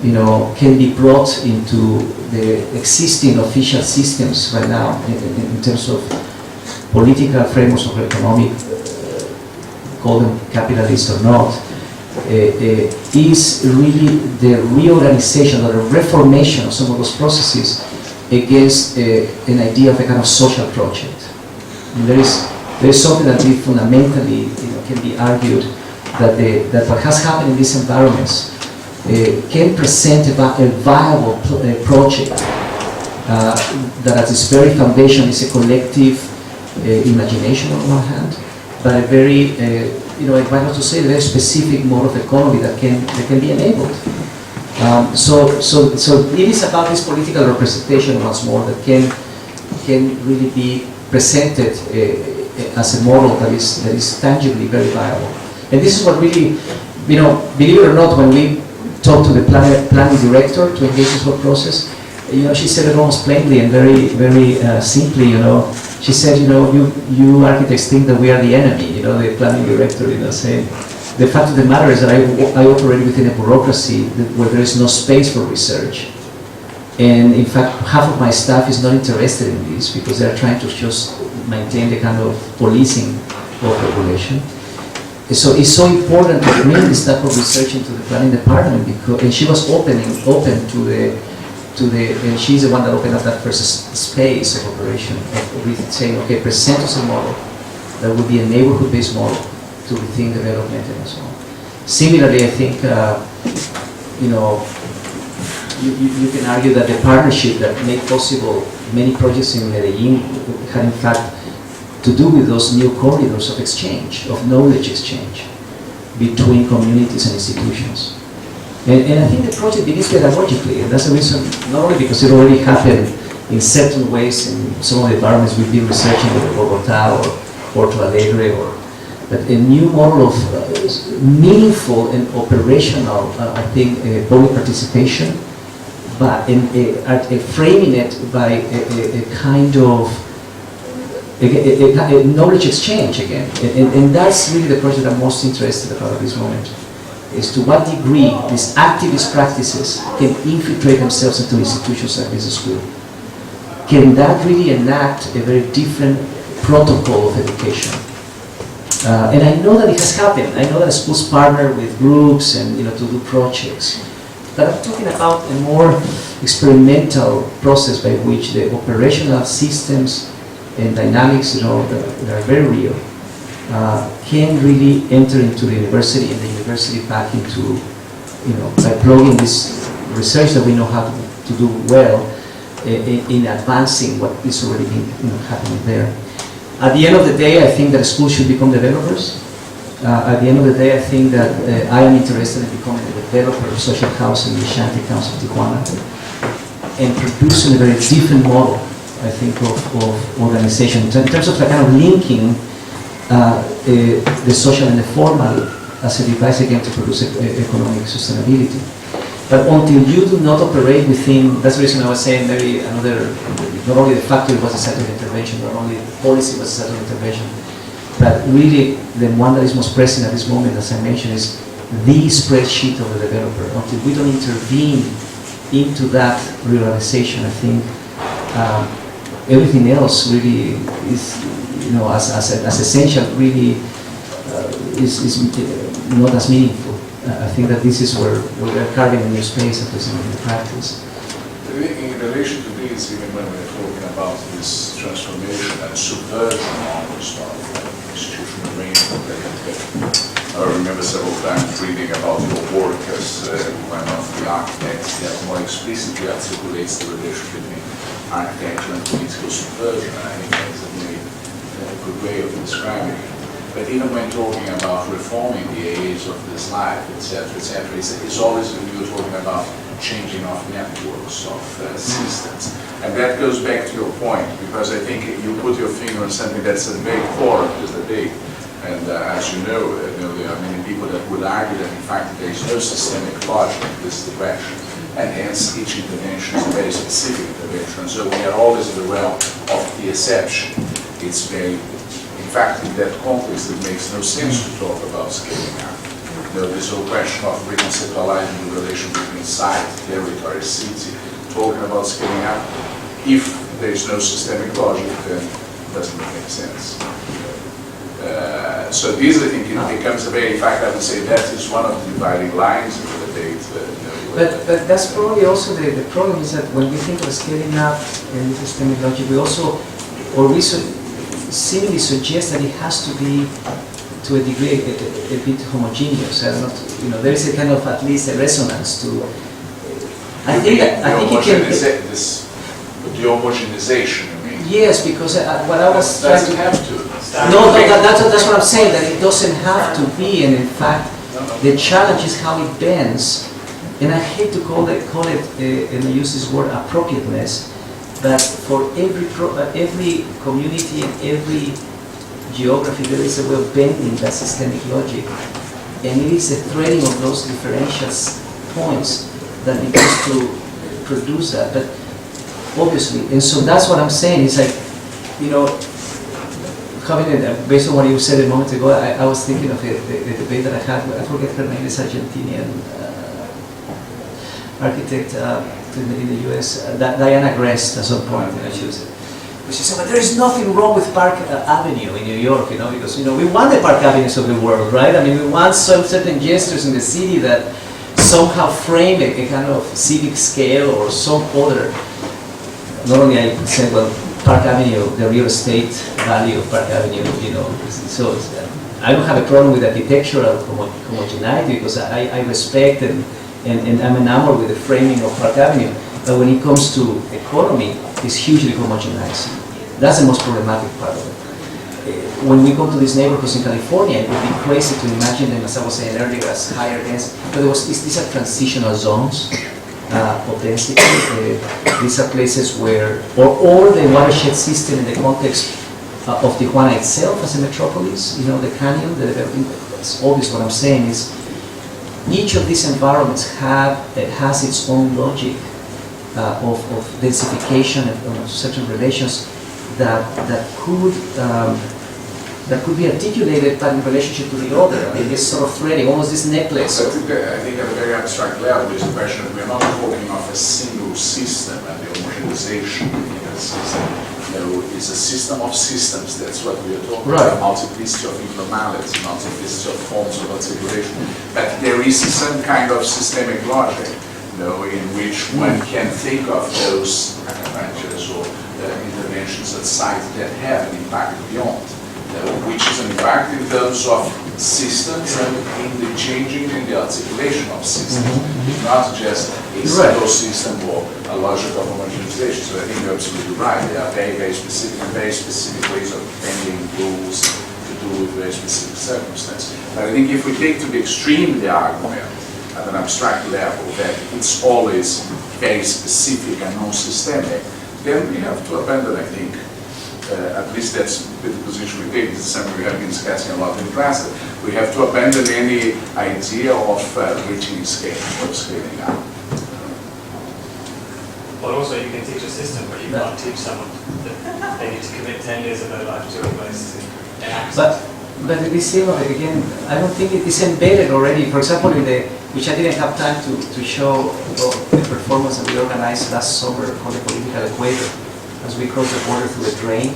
can be brought into the existing official systems right now in terms of political frameworks of economic, call them capitalist or not, is really the reorganization or the reformation of some of those processes against an idea of a kind of social project. And there is something that we fundamentally can be argued that what has happened in these environments can present a viable project that at its very foundation is a collective imagination on one hand, but a very, I might also say, a very specific mode of economy that can be enabled. So it is about this political representation once more that can really be presented as a model that is tangibly very viable. And this is what really, believe it or not, when we talk to the planning director to engage this whole process, she said it almost plainly and very, very simply, she said, you architects think that we are the enemy, the planning director, saying, the fact of the matter is that I operate within a bureaucracy where there is no space for research. And in fact, half of my staff is not interested in this because they're trying to just maintain the kind of policing of regulation. So it's so important to bring this type of research into the planning department because, and she was open to the, and she's the one that opened up that first space of operation, with saying, okay, present us a model that would be a neighborhood-based model to rethink development and so on. Similarly, I think, you can argue that the partnership that made possible many projects in Medellin had in fact to do with those new corridors of exchange, of knowledge exchange between communities and institutions. And I think the project begins pedagogically, and that's the reason, not only because it already happened in certain ways in some of the environments we've been researching, with Bogota or Porto Alegre, but a new model of meaningful and operational, I think, public participation, but framing it by a kind of a knowledge exchange again. And that's really the project I'm most interested about at this moment, is to what degree these activist practices can infiltrate themselves into institutions like this school. Can that really enact a very different protocol of education? And I know that it has happened. I know that schools partner with groups and to do projects. But I'm talking about a more experimental process by which the operational systems and dynamics, that are very real, can really enter into the university and the university back into, by plugging this research that we know how to do well in advancing what is already happening there. At the end of the day, I think that schools should become developers. At the end of the day, I think that I am interested in becoming a developer of social housing in the Shanty Council of Tijuana and producing a very different model, I think, of organization in terms of the kind of linking the social and the formal as a device again to produce economic sustainability. But until you do not operate within, that's the reason I was saying maybe another, not only the factory was a set of intervention, not only the policy was a set of intervention, but really the one that is most present at this moment, as I mentioned, is the spreadsheet of the developer. Until we don't intervene into that realization, I think everything else really is, you know, as essential, really is not as meaningful. I think that this is where we are carving a new space, at least in the practice. In relation to this, even when we're talking about this transformation and subversion almost of institutional arrangement, I remember several times reading about your work as one of the architects that more explicitly articulates the relation between architecture and political subversion. I think that's a very good way of describing it. But even when talking about reforming the aids of this life, etc., it's always when you're talking about changing of networks, of systems. And that goes back to your point, because I think you put your finger on something that's at the very core of this debate. And as you know, there are many people that would argue that in fact there is no systemic logic in this direction. And hence each intervention is a very specific intervention. So we are always in the realm of the exception. It's very, in fact, in that context, it makes no sense to talk about scaling up. You know, this whole question of reconceptualizing the relation between site, territory, city, talking about scaling up, if there is no systemic logic, then it doesn't make sense. So this, I think, it becomes a very, in fact, I would say that is one of the dividing lines in the debate. But that's probably also the problem is that when we think of scaling up and systemic logic, we also, or we seemingly suggest that it has to be, to a degree, a bit homogeneous. Not, you know, there is a kind of at least a resonance to. I think it can. The homogenization, you mean? Yes, because what I was trying doesn't to have to. No, that's what I'm saying. That it doesn't have to be, and in fact, the challenge is how it bends. And I hate to call it, and I use this word appropriateness. But for every community and every geography, there is a way of bending that systemic logic. And it is the threading of those differential points that begins to produce that. But obviously, and so that's what I'm saying, is like, you know, based on what you said a moment ago, I was thinking of the debate that I had, I forget her name, is Argentinian architect in the US, Diana Grest at some point, she said, but there is nothing wrong with Park Avenue in New York, you know, because, you know, we want the Park Avenues of the world, right? I mean, we want some certain gestures in the city that somehow frame a kind of civic scale or some other. Not only I said, well, Park Avenue, the real estate value of Park Avenue, you know, so I don't have a problem with architectural homogeneity because I respect and I'm enamored with the framing of Park Avenue. But when it comes to economy, it's hugely homogenized. That's the most problematic part of it. When we go to these neighborhoods in California, it would be crazy to imagine them, as I was saying earlier, as higher density. But these are transitional zones of density. These are places where, or the watershed system in the context of Tijuana itself as a metropolis, you know, the canyon, it's obvious what I'm saying is, each of these environments has its own logic of densification of certain relations that could be articulated but in relationship to the other. I mean, this sort of threading, almost this necklace. I think at a very abstract level, there's a question that we're not talking of a single system and the homogenization in a system. You know, it's a system of systems. That's what we are talking about. Multiplicity of informality, multiplicity of forms of articulation. But there is some kind of systemic logic, you know, in which one can think of those ventures or interventions at sites that have an impact beyond, which is an impact in terms of systems and in the changing and the articulation of systems, not just a single system or a logic of homogenization. So I think you're absolutely right. There are very specific ways of bending rules to do with very specific circumstances. But I think if we take to the extreme the argument at an abstract level that it's always very specific and non-systemic, then we have to abandon, I think, at least that's the position we take. This is something we have been discussing a lot in class. We have to abandon any idea of reaching scale or scaling up. But also you can teach a system, but you can't teach someone that they need to commit 10 years of their life to urbanism and access. But the same again, I don't think it is embedded already. For example, in the, which I didn't have time to show, the performance that we organized last summer called the political equator, as we crossed the border through a drain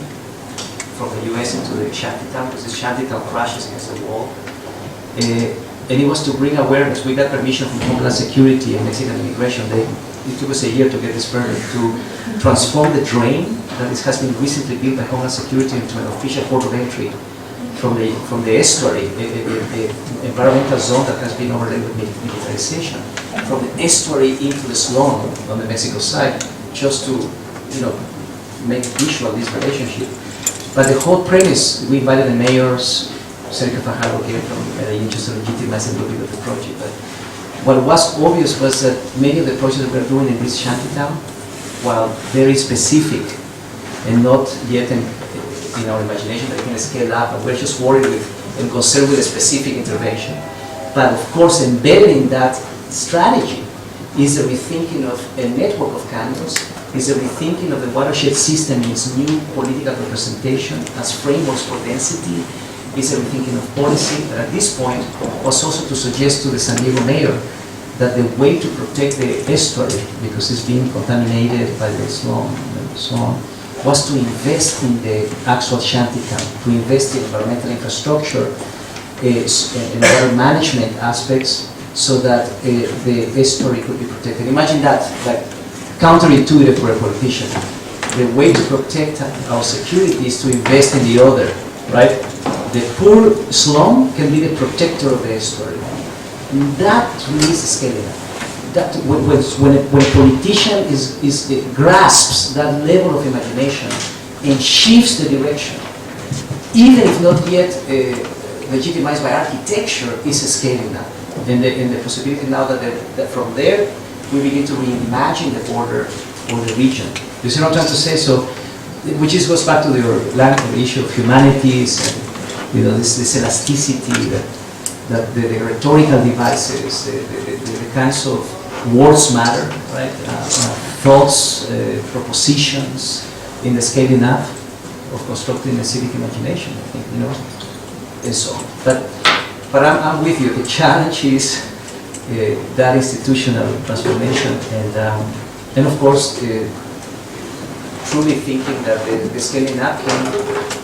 from the US into the shantytown, because the shantytown crashes against the wall. And it was to bring awareness. We got permission from Homeland Security and Mexican Immigration. It took us a year to get this permit to transform the drain that has been recently built by Homeland Security into an official port of entry from the estuary, the environmental zone that has been overlaid with militarization, from the estuary into the slum on the Mexico side, just to, make visual this relationship. But the whole premise, we invited the mayors. Sergio Fajardo came from Medellin just to legitimize a little bit of the project. But what was obvious was that many of the projects that we're doing in this shantytown, while very specific and not yet in our imagination that we can scale up, and we're just worried with and concerned with a specific intervention. But of course, embedded in that strategy is a rethinking of a network of canyons, is a rethinking of the watershed system in its new political representation as frameworks for density, is a rethinking of policy. But at this point was also to suggest to the San Diego mayor that the way to protect the estuary, because it's being contaminated by the slum and so on, was to invest in the actual shantytown, to invest in environmental infrastructure and water management aspects so that the estuary could be protected. Imagine that, like counterintuitive for a politician. The way to protect our security is to invest in the other, right? The poor slum can be the protector of the estuary. That really is scaling up. That when a politician grasps that level of imagination and shifts the direction, even if not yet legitimized by architecture, is scaling up. And the possibility now that from there we begin to reimagine the border or the region. You see what I'm trying to say? So, which goes back to the issue of humanities and this elasticity that the rhetorical devices, the kinds of words matter, right? Thoughts, propositions in the scaling up of constructing the civic imagination, I think, and so on. But I'm with you. The challenge is that institutional transformation, and of course, truly thinking that the scaling up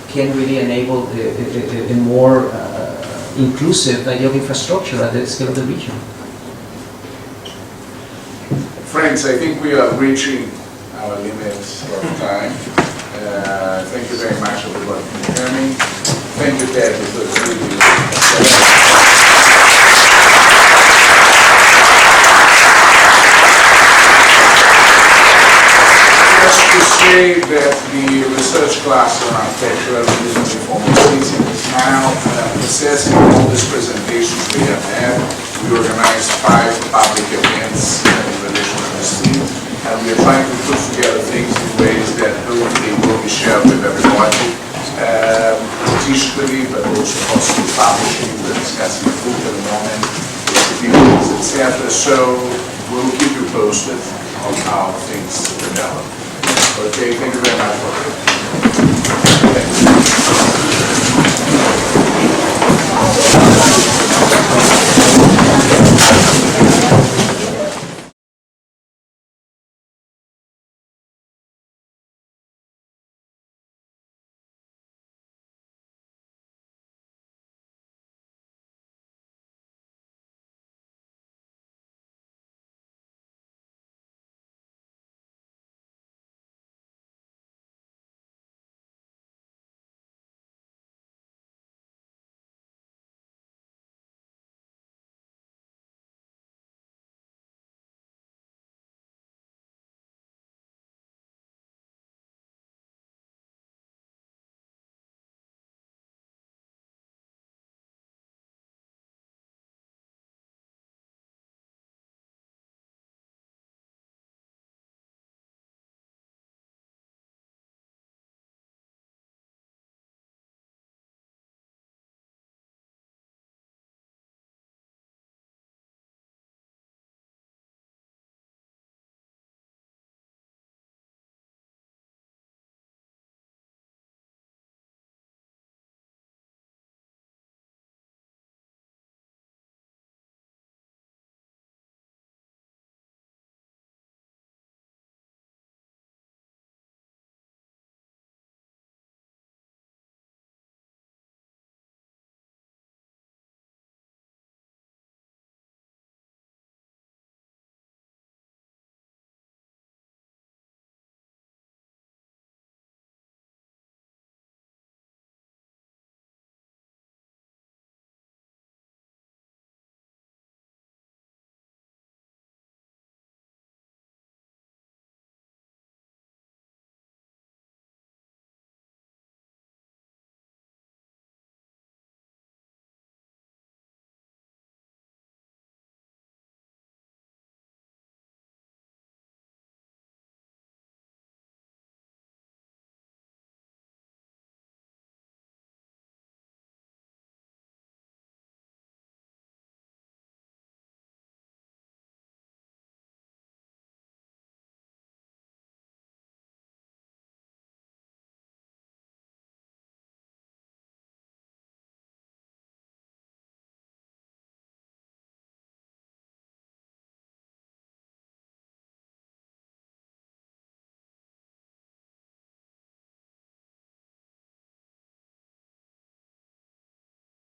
can really enable a more inclusive idea of infrastructure at the scale of the region. Friends, I think we are reaching our limits of time. Thank you very much everybody for coming. Thank you, Ted, because really just to say that the research class on architecture Urbanism and Informal City is now assessing all these presentations we have had. We organized 5 public events in relation to this theme, and we are trying to put together things in ways that hopefully will be shared with everybody, digitally, but also possibly publishing. We're discussing a book at the moment, etc. So we'll keep you posted on how things develop. Okay, thank you very much for it. Thanks.